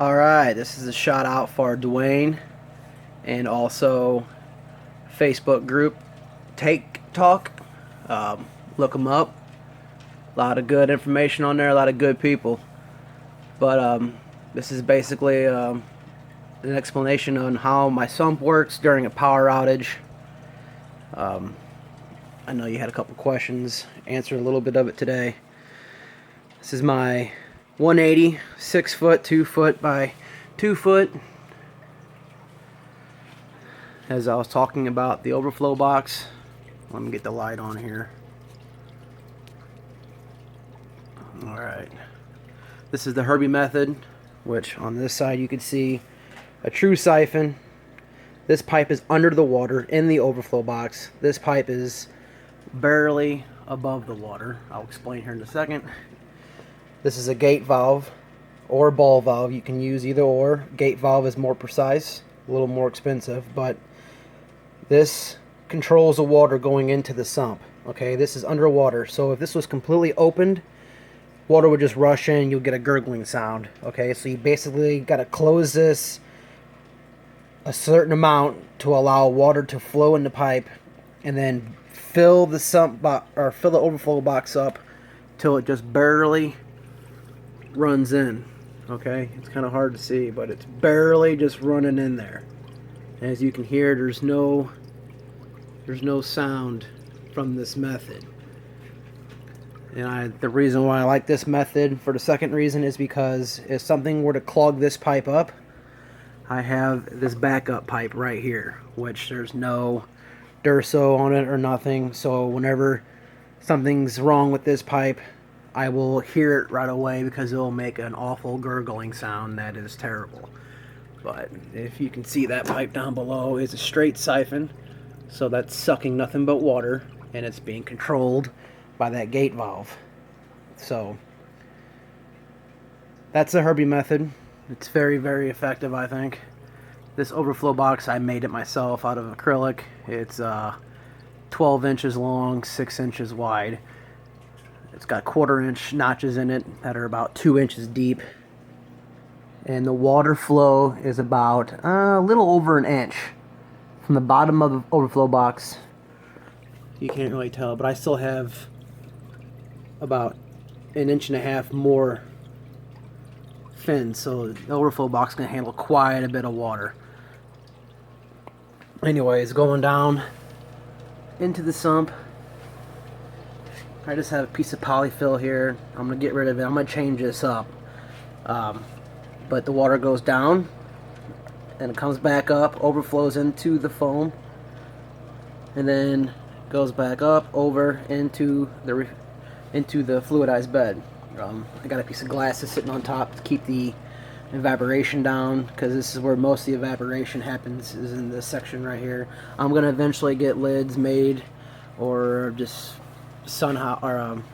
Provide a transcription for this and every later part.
Alright, this is a shout out for Dwayne and also Facebook group Take Talk. Look them up. A lot of good information on there, a lot of good people. But this is basically an explanation on how my sump works during a power outage. I know you had a couple questions, answered a little bit of it today. This is my 180 6 foot 2 foot by 2 foot. As I was talking about the overflow box, let me get the light on here. Alright, this is the Herby Method, which on this side you can see a true siphon. This pipe is under the water in the overflow box. This pipe is barely above the water. I'll explain here in a second. This is a gate valve or ball valve. You can use either or. Gate valve is more precise, a little more expensive, but this controls the water going into the sump. Okay, this is underwater, so if this was completely opened, water would just rush in, you'll get a gurgling sound. Okay, so you basically got to close this a certain amount to allow water to flow in the pipe, and then fill the sump or fill the overflow box up till it just barely runs in. Okay, it's kind of hard to see, but it's barely just running in there. As you can hear, there's no sound from this method. And the reason why I like this method for the second reason is because if something were to clog this pipe up, I have this backup pipe right here, which there's no Durso on it or nothing, so whenever something's wrong with this pipe, I will hear it right away because it will make an awful gurgling sound that is terrible. But if you can see, that pipe down below is a straight siphon, so that's sucking nothing but water, and it's being controlled by that gate valve. So that's the Herby Method. It's very, very effective, I think. This overflow box, I made it myself out of acrylic. It's 12 inches long, 6 inches wide. It's got 1/4 inch notches in it that are about 2 inches deep. And the water flow is about a little over an inch from the bottom of the overflow box. You can't really tell, but I still have about 1.5 inches more fins, so the overflow box can handle quite a bit of water. Anyways, going down into the sump, I just have a piece of polyfill here. I'm going to get rid of it. I'm going to change this up. But the water goes down, and it comes back up, overflows into the foam, and then goes back up over into the fluidized bed. I got a piece of glass that's sitting on top to keep the evaporation down, because this is where most of the evaporation happens, is in this section right here. I'm going to eventually get lids made, or just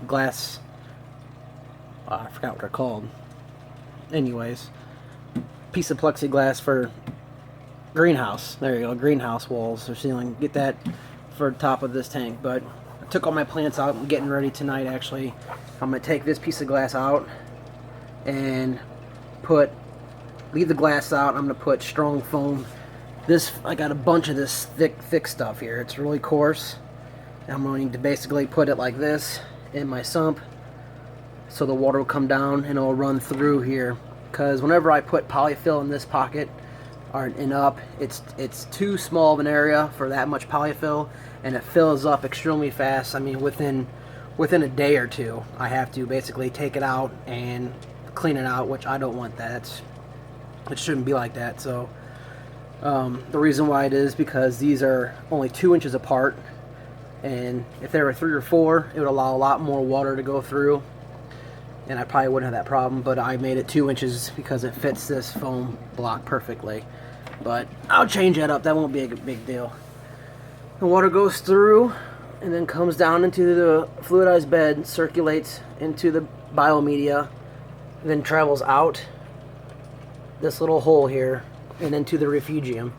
glass, I forgot what they're called. Anyways, piece of plexiglass for greenhouse. There you go, greenhouse walls or ceiling. Get that for the top of this tank. But I took all my plants out. I'm getting ready tonight, actually. I'm going to take this piece of glass out and leave the glass out. I'm going to put strong foam. I got a bunch of this thick stuff here. It's really coarse. I'm going to basically put it like this in my sump, so the water will come down and it'll run through here. Because whenever I put polyfill in this pocket and up, it's too small of an area for that much polyfill, and it fills up extremely fast. I mean, within a day or two, I have to basically take it out and clean it out, which I don't want that. It shouldn't be like that. So the reason why it is because these are only 2 inches apart, and if they were 3 or 4, it would allow a lot more water to go through, and I probably wouldn't have that problem. But I made it 2 inches because it fits this foam block perfectly. But I'll change that up. That won't be a big deal. The water goes through and then comes down into the fluidized bed, circulates into the biomedia, then travels out this little hole here and into the refugium.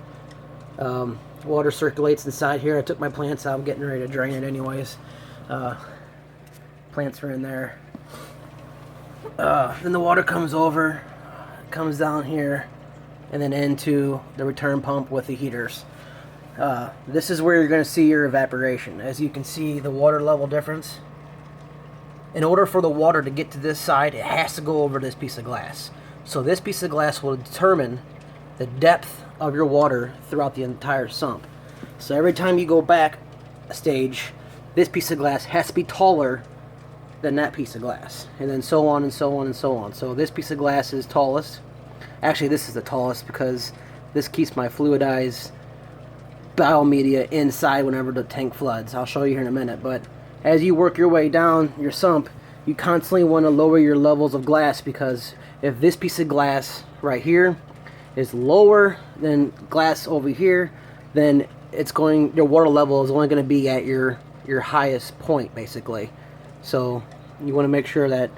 Water circulates inside here. I took my plants out. I'm getting ready to drain it anyways. Plants are in there. Then the water comes over, comes down here and then into the return pump with the heaters. This is where you're going to see your evaporation. As you can see, the water level difference. In order for the water to get to this side, it has to go over this piece of glass. So this piece of glass will determine the depth of your water throughout the entire sump. So every time you go back a stage, this piece of glass has to be taller than that piece of glass, and then so on and so on and so on. So this piece of glass is tallest. Actually, this is the tallest because this keeps my fluidized biomedia inside whenever the tank floods. I'll show you here in a minute. But as you work your way down your sump, you constantly want to lower your levels of glass, because if this piece of glass right here is lower than glass over here, then your water level is only going to be at your highest point, basically. So you want to make sure that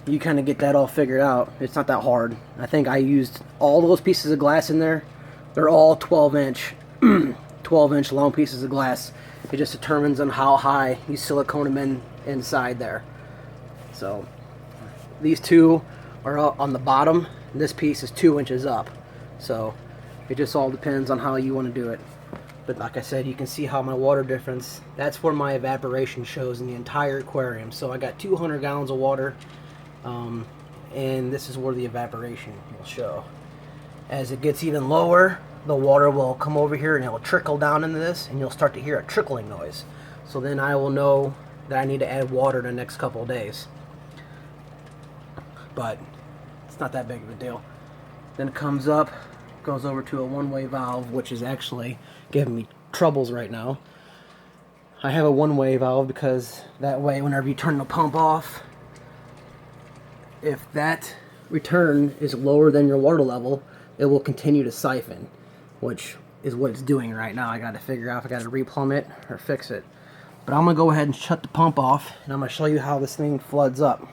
you kind of get that all figured out. It's not that hard. I think I used all those pieces of glass in there. They're all 12-inch 12-inch long pieces of glass. It just determines on how high you silicone them inside there. So these two are on the bottom. This piece is 2 inches up. So it just all depends on how you want to do it. But like I said, you can see how my water difference, that's where my evaporation shows in the entire aquarium. So I got 200 gallons of water, and this is where the evaporation will show. As it gets even lower, the water will come over here and it will trickle down into this, and you'll start to hear a trickling noise. So then I will know that I need to add water in the next couple of days. But it's not that big of a deal. Then it comes up, goes over to a one-way valve, which is actually giving me troubles right now. I have a one-way valve because that way whenever you turn the pump off, if that return is lower than your water level, it will continue to siphon, which is what it's doing right now. I got to figure out if I got to replumb it or fix it. But I'm going to go ahead and shut the pump off, and I'm going to show you how this thing floods up.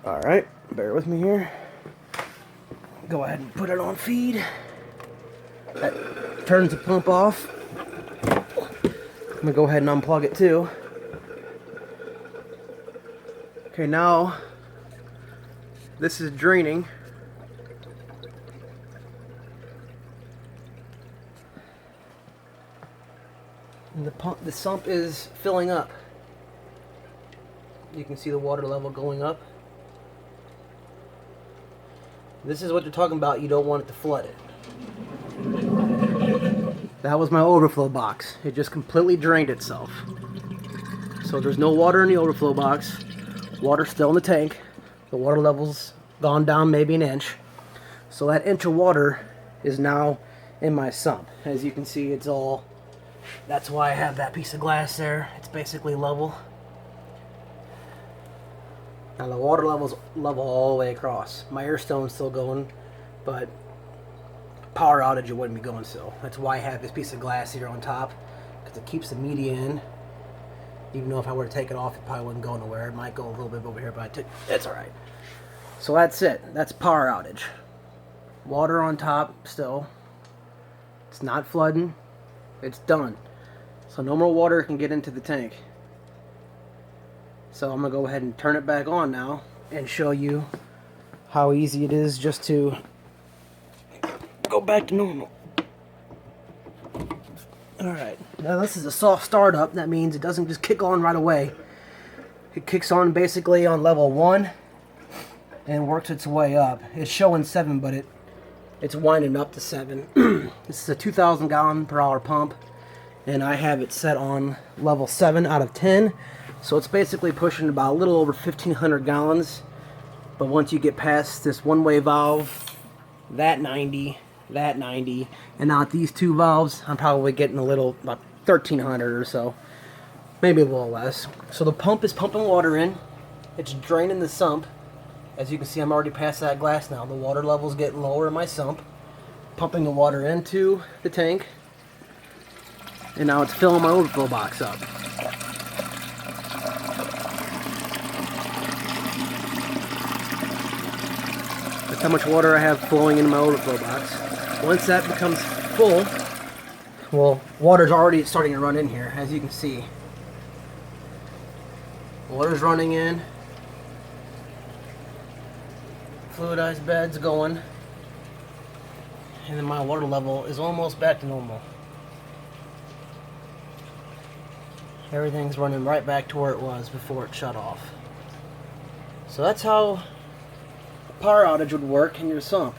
Alright, bear with me here. Go ahead and put it on feed. That turns the pump off. I'm going to go ahead and unplug it too. Okay, now this is draining. And the sump is filling up. You can see the water level going up. This is what they're talking about. You don't want it to flood it. That was my overflow box. It just completely drained itself. So there's no water in the overflow box. Water's still in the tank. The water level's gone down maybe an inch. So that inch of water is now in my sump. As you can see, it's all... That's why I have that piece of glass there. It's basically level. Now the water level's level all the way across. My air stone's still going, but power outage it wouldn't be going still. That's why I have this piece of glass here on top, because it keeps the media in. Even though if I were to take it off, it probably wouldn't go nowhere. It might go a little bit over here, but it's alright. So that's it. That's power outage. Water on top still. It's not flooding. It's done. So no more water can get into the tank. So I'm going to go ahead and turn it back on now and show you how easy it is just to go back to normal. Alright, now this is a soft startup. That means it doesn't just kick on right away. It kicks on basically on level 1 and works its way up. It's showing 7, but it's winding up to 7. This is a 2,000 gallon per hour pump, and I have it set on level 7 out of 10. So it's basically pushing about a little over 1,500 gallons. But once you get past this one-way valve, that 90, and now these two valves, I'm probably getting a little, about 1,300 or so. Maybe a little less. So the pump is pumping water in. It's draining the sump. As you can see, I'm already past that glass now. The water level's getting lower in my sump. Pumping the water into the tank. And now it's filling my overflow box up. That's how much water I have flowing into my overflow box. Once that becomes full, well, water's already starting to run in here, as you can see. Water's running in. fluidized bed's going, and then my water level is almost back to normal. Everything's running right back to where it was before it shut off. So that's how a power outage would work in your sump.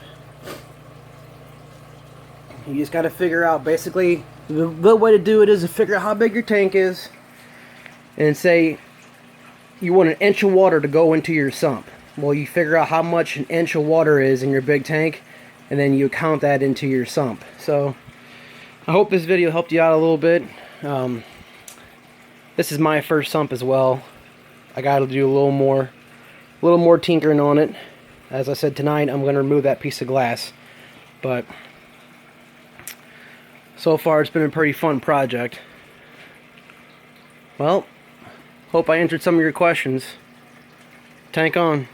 You just got to figure out, basically, the way to do it is to figure out how big your tank is, and say you want an inch of water to go into your sump. Well, you figure out how much an inch of water is in your big tank, and then you count that into your sump. So I hope this video helped you out a little bit. This is my first sump as well. I got to do a little more tinkering on it. As I said, tonight I'm going to remove that piece of glass. But so far it's been a pretty fun project. Well, hope I answered some of your questions. Tank on.